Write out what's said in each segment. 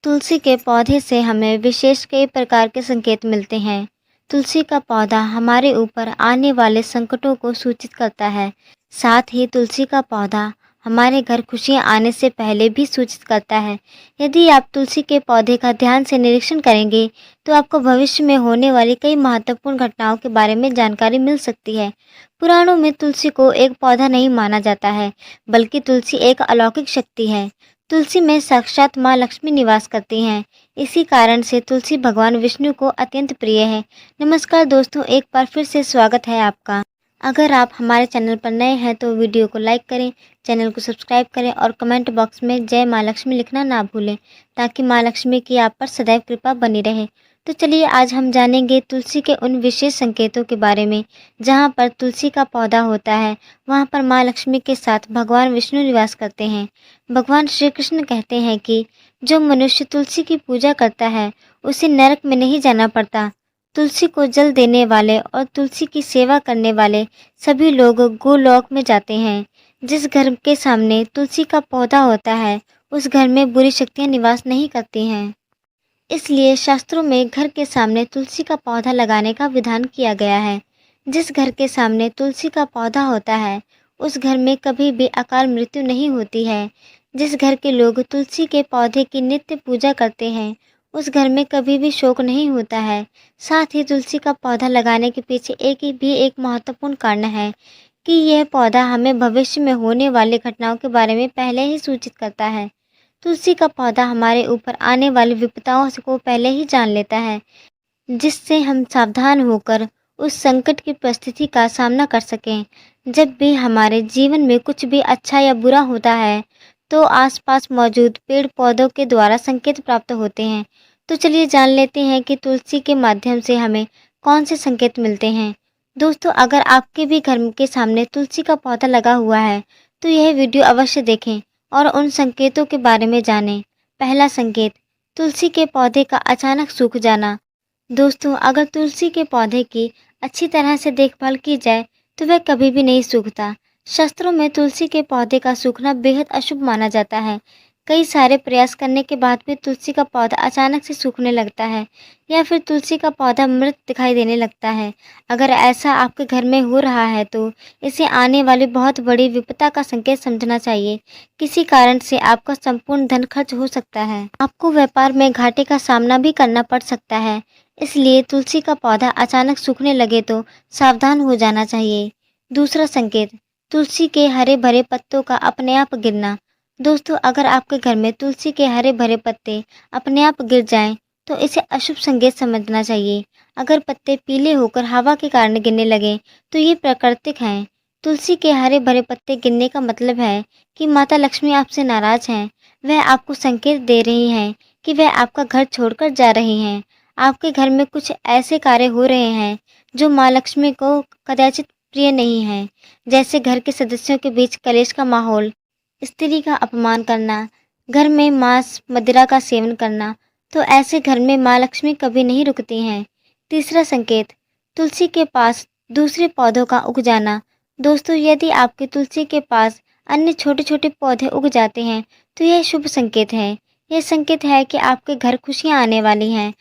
तुलसी के पौधे से हमें विशेष कई प्रकार के संकेत मिलते हैं। तुलसी का पौधा हमारे ऊपर आने वाले संकटों को सूचित करता है। साथ ही तुलसी का पौधा हमारे घर खुशियां आने से पहले भी सूचित करता है। यदि आप तुलसी के पौधे का ध्यान से निरीक्षण करेंगे तो आपको भविष्य में होने वाली कई महत्वपूर्ण घटनाओं के बारे में जानकारी मिल सकती है। पुराणों में तुलसी को एक पौधा नहीं माना जाता है, बल्कि तुलसी एक अलौकिक शक्ति है। तुलसी में साक्षात माँ लक्ष्मी निवास करती हैं। इसी कारण से तुलसी भगवान विष्णु को अत्यंत प्रिय है। नमस्कार दोस्तों, एक बार फिर से स्वागत है आपका। अगर आप हमारे चैनल पर नए हैं तो वीडियो को लाइक करें, चैनल को सब्सक्राइब करें और कमेंट बॉक्स में जय माँ लक्ष्मी लिखना ना भूलें, ताकि माँ लक्ष्मी की आप पर सदैव कृपा बनी रहे। तो चलिए आज हम जानेंगे तुलसी के उन विशेष संकेतों के बारे में। जहाँ पर तुलसी का पौधा होता है वहाँ पर माँ लक्ष्मी के साथ भगवान विष्णु निवास करते हैं। भगवान श्री कृष्ण कहते हैं कि जो मनुष्य तुलसी की पूजा करता है उसे नरक में नहीं जाना पड़ता। तुलसी को जल देने वाले और तुलसी की सेवा करने वाले सभी लोग गोलोक में जाते हैं। जिस घर के सामने तुलसी का पौधा होता है उस घर में बुरी शक्तियां निवास नहीं करती हैं। इसलिए शास्त्रों में घर के सामने तुलसी का पौधा लगाने का विधान किया गया है। जिस घर के सामने तुलसी का पौधा होता है उस घर में कभी भी अकाल मृत्यु नहीं होती है। जिस घर के लोग तुलसी के पौधे की नित्य पूजा करते हैं उस घर में कभी भी शोक नहीं होता है। साथ ही तुलसी का पौधा लगाने के पीछे एक महत्वपूर्ण कारण है कि यह पौधा हमें भविष्य में होने वाली घटनाओं के बारे में पहले ही सूचित करता है। तुलसी का पौधा हमारे ऊपर आने वाली विपदाओं को पहले ही जान लेता है, जिससे हम सावधान होकर उस संकट की परिस्थिति का सामना कर सकें। जब भी हमारे जीवन में कुछ भी अच्छा या बुरा होता है तो आसपास मौजूद पेड़ पौधों के द्वारा संकेत प्राप्त होते हैं। तो चलिए जान लेते हैं कि तुलसी के माध्यम से हमें कौन से संकेत मिलते हैं। दोस्तों, अगर आपके भी घर के सामने तुलसी का पौधा लगा हुआ है तो यह वीडियो अवश्य देखें और उन संकेतों के बारे में जानें। पहला संकेत, तुलसी के पौधे का अचानक सूख जाना। दोस्तों, अगर तुलसी के पौधे की अच्छी तरह से देखभाल की जाए तो वह कभी भी नहीं सूखता। शास्त्रों में तुलसी के पौधे का सूखना बेहद अशुभ माना जाता है। कई सारे प्रयास करने के बाद भी तुलसी का पौधा अचानक से सूखने लगता है या फिर तुलसी का पौधा मृत दिखाई देने लगता है। अगर ऐसा आपके घर में हो रहा है तो इसे आने वाली बहुत बड़ी विपदा का संकेत समझना चाहिए। किसी कारण से आपका संपूर्ण धन खर्च हो सकता है। आपको व्यापार में घाटे का सामना भी करना पड़ सकता है। इसलिए तुलसी का पौधा अचानक सूखने लगे तो सावधान हो जाना चाहिए। दूसरा संकेत, तुलसी के हरे भरे पत्तों का अपने आप गिरना। दोस्तों, अगर आपके घर में तुलसी के हरे भरे पत्ते अपने आप गिर जाएं तो इसे अशुभ संकेत समझना चाहिए। अगर पत्ते पीले होकर हवा के कारण गिरने लगे तो ये प्राकृतिक हैं। तुलसी के हरे भरे पत्ते गिरने का मतलब है कि माता लक्ष्मी आपसे नाराज हैं। वह आपको संकेत दे रही हैं कि वह आपका घर छोड़कर जा रही हैं। आपके घर में कुछ ऐसे कार्य हो रहे हैं जो माँ लक्ष्मी को कदाचित प्रिय नहीं है, जैसे घर के सदस्यों के बीच कलेश का माहौल, स्त्री का अपमान करना, घर में मांस मदिरा का सेवन करना। तो ऐसे घर में माँ लक्ष्मी कभी नहीं रुकती हैं। तीसरा संकेत, तुलसी के पास दूसरे पौधों का उग जाना। दोस्तों, यदि आपके तुलसी के पास अन्य छोटे छोटे पौधे उग जाते हैं तो यह शुभ संकेत है। यह संकेत है कि आपके घर खुशियाँ आने वाली हैं।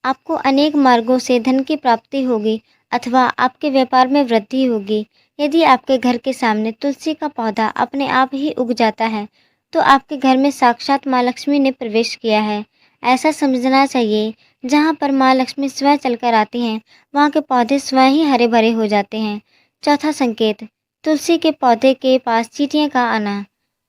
आपको अनेक मार्गों से धन की प्राप्ति होगी अथवा आपके व्यापार में वृद्धि होगी। यदि आपके घर के सामने तुलसी का पौधा अपने आप ही उग जाता है तो आपके घर में साक्षात माँ लक्ष्मी ने प्रवेश किया है। ऐसा समझना चाहिए, जहाँ पर माँ लक्ष्मी स्वयं चलकर आती हैं वहाँ के पौधे स्वयं ही हरे भरे हो जाते हैं। चौथा संकेत, तुलसी के पौधे के पास चींटियों का आना।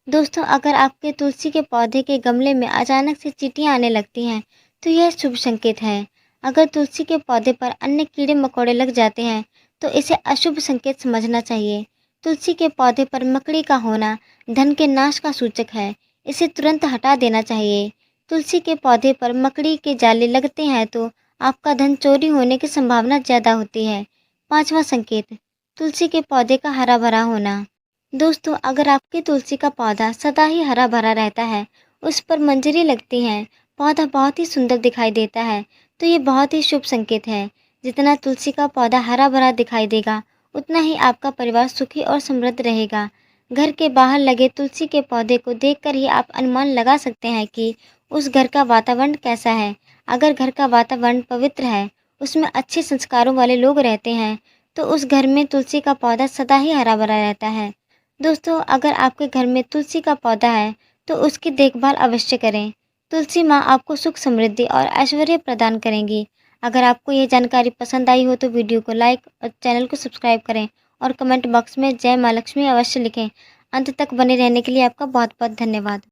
दोस्तों, अगर आपके तुलसी के पौधे के गमले में अचानक से चींटियाँ आने लगती हैं तो यह शुभ संकेत है। अगर तुलसी के पौधे पर अन्य कीड़े मकोड़े लग जाते हैं तो इसे अशुभ संकेत समझना चाहिए। तुलसी के पौधे पर मकड़ी का होना धन के नाश का सूचक है। इसे तुरंत हटा देना चाहिए। तुलसी के पौधे पर मकड़ी के जाले लगते हैं तो आपका धन चोरी होने की संभावना ज़्यादा होती है। पांचवा संकेत, तुलसी के पौधे का हरा भरा होना। दोस्तों, अगर आपके तुलसी का पौधा सदा ही हरा भरा रहता है, उस पर मंजरी लगती हैं, पौधा बहुत ही सुंदर दिखाई देता है, तो ये बहुत ही शुभ संकेत है। जितना तुलसी का पौधा हरा भरा दिखाई देगा उतना ही आपका परिवार सुखी और समृद्ध रहेगा। घर के बाहर लगे तुलसी के पौधे को देखकर ही आप अनुमान लगा सकते हैं कि उस घर का वातावरण कैसा है। अगर घर का वातावरण पवित्र है, उसमें अच्छे संस्कारों वाले लोग रहते हैं, तो उस घर में तुलसी का पौधा सदा ही हरा भरा रहता है। दोस्तों, अगर आपके घर में तुलसी का पौधा है तो उसकी देखभाल अवश्य करें। तुलसी माँ आपको सुख, समृद्धि और ऐश्वर्य प्रदान करेंगी। अगर आपको ये जानकारी पसंद आई हो तो वीडियो को लाइक और चैनल को सब्सक्राइब करें और कमेंट बॉक्स में जय माँ लक्ष्मी अवश्य लिखें। अंत तक बने रहने के लिए आपका बहुत बहुत धन्यवाद।